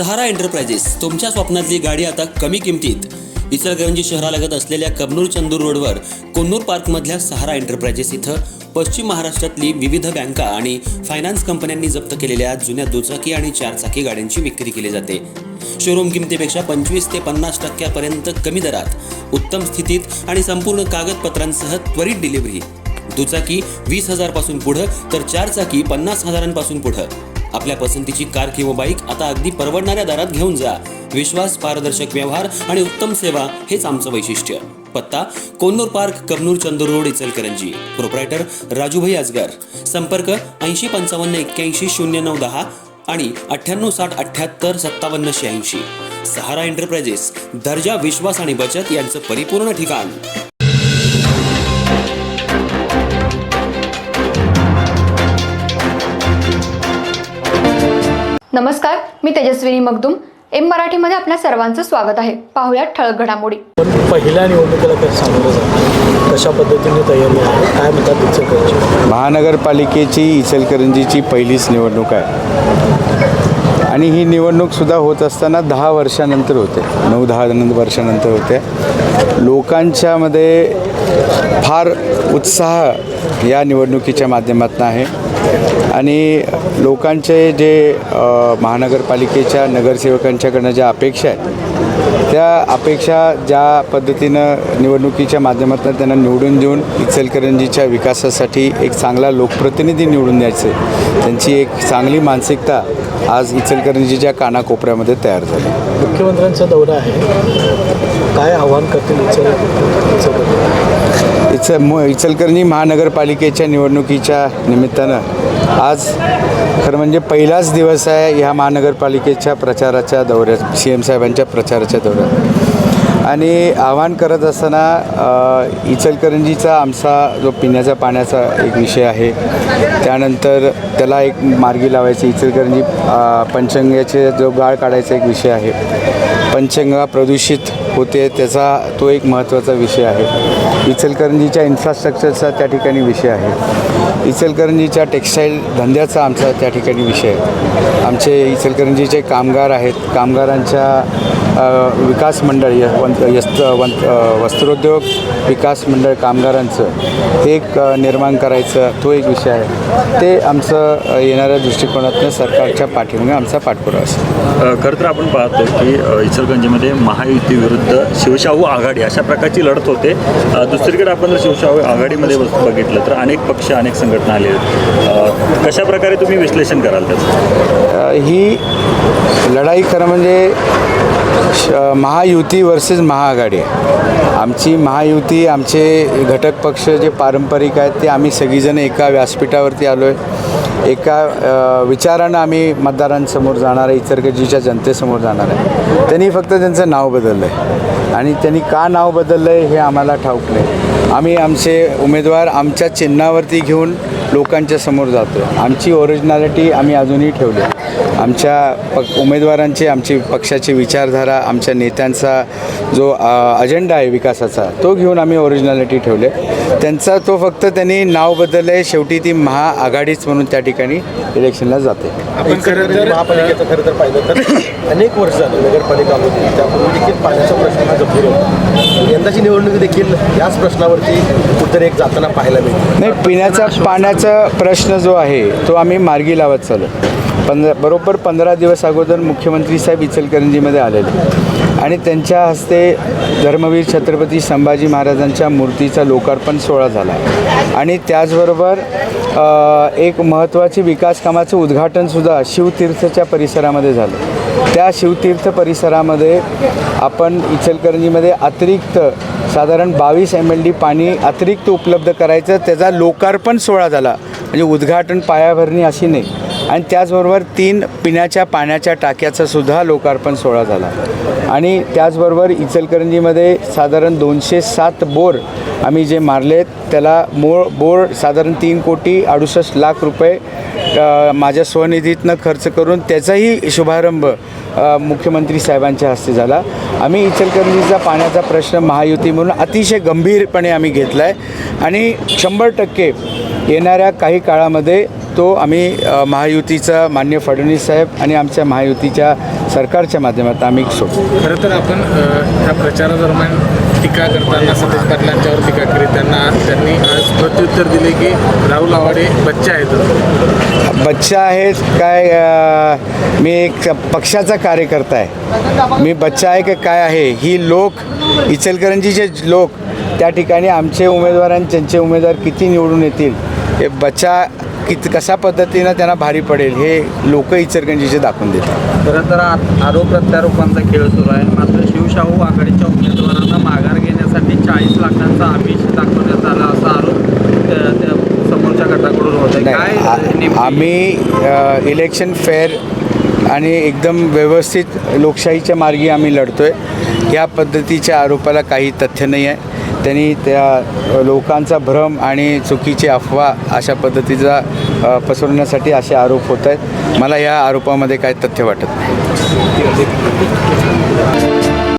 सहारा enterprises तुमच्या स्वप्नातली गाडी आता कमी किमतीत. इचलकरंजी शहरालगत असलेल्या कबनूर चंदूर रोडवर कोन्नूर पार्कमधल्या सहारा एंटरप्राइजेस इथं पश्चिम महाराष्ट्रातली विविध बँका आणि फायनान्स कंपन्यांनी जप्त केलेल्या जुन्या दुचाकी आणि चारचाकी गाड्यांची विक्री केली जाते. शोरूम किमतीपेक्षा 25 ते 50% कमी दरात, उत्तम स्थितीत आणि संपूर्ण कागदपत्रांसह त्वरित डिलिव्हरी. दुचाकी 20,000 पासून पुढं तर चारचाकी 50,000 पुढं. आपल्या पसंतीची कार किंवा बाईक आता अगदी परवडणाऱ्या दरात घेऊन जा. विश्वास, पारदर्शक व्यवहार आणि उत्तम सेवा हेच आमचं वैशिष्ट्य. पत्ता Konnur park, Kabnur Chandur road, Ichalkaranji. Proprietor Rajubhai Ajgar. संपर्क 80 55 81 09 10 आणि 98 60 78 57 86. सहारा एंटरप्राइजेस, दर्जा, विश्वास आणि बचत यांचं परिपूर्ण ठिकाण. नमस्कार, मी तेजस्विनी मगदूम. एम मराठीमध्ये आपल्या सर्वांचं स्वागत आहे. पाहूयात ठळक घडामोडी. पण पहिल्या निवडणुकीला कसं सामोरं जातं, कशा पद्धतीने तयारी आहे, काय म्हणतात इचलकरंजी? महानगरपालिकेची इचलकरंजीची पहिलीच निवडणूक आहे आणि ही निवडणूकसुद्धा होत असताना 10 वर्षानंतर होते, 9-10 वर्षानंतर होते. लोकांच्यामध्ये फार उत्साह या निवडणुकीच्या माध्यमातून आहे आणि लोकांचे जे महानगरपालिकेच्या नगरसेवकांच्याकडनं ज्या अपेक्षा आहेत, त्या अपेक्षा ज्या पद्धतीनं निवडणुकीच्या माध्यमातून त्यांना निवडून देऊन इचलकरंजीच्या विकासासाठी एक चांगला लोकप्रतिनिधी निवडून द्यायचे, त्यांची एक चांगली मानसिकता आज इचलकरंजीच्या कानाकोपऱ्यामध्ये तयार झाली. मुख्यमंत्र्यांचा दौरा आहे, काय आव्हान करतील इचलकरंजी महानगरपालिकेच्या निवडणुकीच्या निमित्तानं आज खरं म्हणजे पहिलाच दिवस आहे ह्या महानगरपालिकेच्या प्रचाराच्या दौऱ्यात, CM साहेबांच्या प्रचाराच्या दौऱ्यात. आणि आवाहन करत असताना इचलकरंजीचा आमचा जो पिण्याचा पाण्याचा एक विषय आहे, त्यानंतर त्याला एक मार्गी लावायची, इचलकरंजी पंचगंगेचे जो गाळ काढायचा एक विषय आहे, पंचगंगा प्रदूषित होते त्याचा तो एक महत्त्वाचा विषय आहे. इचलकरंजीच्या इन्फ्रास्ट्रक्चरचा त्या ठिकाणी विषय आहे. इचलकरंजीच्या टेक्स्टाईल धंद्याचा आमचा त्या ठिकाणी विषय आहे. आमचे इचलकरंजीचे कामगार आहेत, कामगारांच्या विकास मंडळ वस्त्रोद्योग विकास मंडळ कामगारांचं एक निर्माण करायचं, तो एक विषय आहे. ते आमचं येणाऱ्या दृष्टिकोनातून सरकारच्या पाठीमागे आमचा पाठपुरावा असेल. खरं तर आपण पाहतो की इचलकरंजीमध्ये महायुती विरुद्ध शिवशाहू आघाडी अशा प्रकारची लढत होते. दुसरीकडे आपण जर शिवशाहू आघाडीमध्ये बघितलं तर अनेक पक्ष, अनेक संघटना आले. कशा प्रकारे तुम्ही विश्लेषण कराल त्याचं? ही लढाई खरं म्हणजे महायुती वर्सेस महाआघाडी आहे. आमची महायुती, आमचे घटक पक्ष जे पारंपरिक आहेत ते आम्ही सगळीजण एका व्यासपीठावरती आलो आहे, एका विचारानं आम्ही मतदारांसमोर जाणार आहे, इचलकरंजीच्या जनतेसमोर जाणार आहे. त्यांनी फक्त त्यांचं नाव बदललं आहे आणि त्यांनी का नाव बदललं आहे हे आम्हाला ठाऊक नाही. आम्ही आमचे उमेदवार आमच्या चिन्हावरती घेऊन लोकांच्या समोर जातो. आमची ओरिजिनॅलिटी आम्ही अजूनही ठेवली. आमच्या उमेदवारांची, आमची पक्षाची विचारधारा, आमच्या नेत्यांचा जो अजेंडा आहे विकासाचा, तो घेऊन आम्ही ओरिजिनॅलिटी ठेवले. त्यांचा तो फक्त त्यांनी नाव बदललं आहे. शेवटी ती महाआघाडीच म्हणून त्या ठिकाणी इलेक्शनला जाते. आपण महापालिकेचं खरं तर पाहिलं तर अनेक वर्ष झालं नगरपालिका होती, त्यापूर्वी देखील पाण्याचा प्रश्न हा गंभीर होता. यंदाची निवडणूक देखील याच प्रश्नावरती उत्तर एक जाताना पाहायला मिळते. नाही, पिण्याचा पाण्याचा प्रश्न जो आहे तो आम्ही मार्गी लावत चालू. बरोबर 15 दिवस अगोदर मुख्यमंत्री साहेब इचलकरंजीमध्ये आलेले आणि त्यांच्या हस्ते धर्मवीर छत्रपती संभाजी महाराजांच्या मूर्तीचा लोकार्पण सोहळा झाला आणि त्याचबरोबर एक महत्त्वाची विकास कामाचं उद्घाटनसुद्धा शिवतीर्थच्या परिसरामध्ये झालं. त्या शिवतीर्थ परिसरामध्ये आपण इचलकरंजीमध्ये अतिरिक्त साधारण 22 MLD पाणी अतिरिक्त उपलब्ध करायचं, त्याचा लोकार्पण सोहळा झाला. म्हणजे उद्घाटन, पायाभरणी अशी नाही. आणि त्याचबरोबर 3 पिण्याच्या पाण्याच्या टाक्याचा सुद्धा लोकार्पण सोहळा झाला. आणि त्याचबरोबर इचलकरंजीमध्ये साधारण 207 बोर आम्ही जे मारलेत, त्याला बोर साधारण 3,68,00,000 रुपये माझ्या स्वनिधीतनं खर्च करून त्याचाही शुभारंभ मुख्यमंत्री साहेबांच्या हस्ते झाला. आम्ही इचलकरंजीचा पाण्याचा प्रश्न महायुती म्हणून अतिशय गंभीरपणे आम्ही घेतला आहे आणि 100% येणाऱ्या काही काळामध्ये तो आम्ही महायुतीचा मान्य फडणवीस साहेब आणि आमच्या महायुतीच्या सरकारच्या माध्यमातून आम्ही सोडतो. खरं तर आपण ह्या प्रचारादरम्यान टीका करताना सतेज पाटलांच्यावर टीका करीत त्यांनी आज प्रत्युत्तर दिले की राहुल आवाडे बच्चे आहेत. बच्चा आहेत काय? मी एक पक्षाचा कार्यकर्ता आहे. मी बच्चा आहे की काय आहे? ही लोक इचलकरंजीचे लोक त्या ठिकाणी आमचे उमेदवार आणि त्यांचे उमेदवार किती निवडून येतील हे बच्चा कशा पद्धतीनं त्यांना भारी पडेल हे लोक इचलकरंजीचे दाखवून देतात. खरं तर आरोप प्रत्यारोपांचा खेळ सुरू आहे. मात्र शिवशाहू आघाडीच्या उमेदवारांना माघार घेण्यासाठी 40 लाखांचा आमिष दाखवण्यात आला असा आरोप त्या समोरच्या गटाकडून होत आहे. काय आम्ही इलेक्शन फेअर आणि एकदम व्यवस्थित लोकशाहीच्या मार्गी आम्ही लढतो आहे. या पद्धतीच्या आरोपाला काही तथ्य नाही आहे. त्यांनी त्या लोकांचा भ्रम आणि चुकीची अफवा अशा पद्धतीचा पसरवण्यासाठी असे आरोप होत आहेत. मला या आरोपामध्ये काही तथ्य वाटत नाही.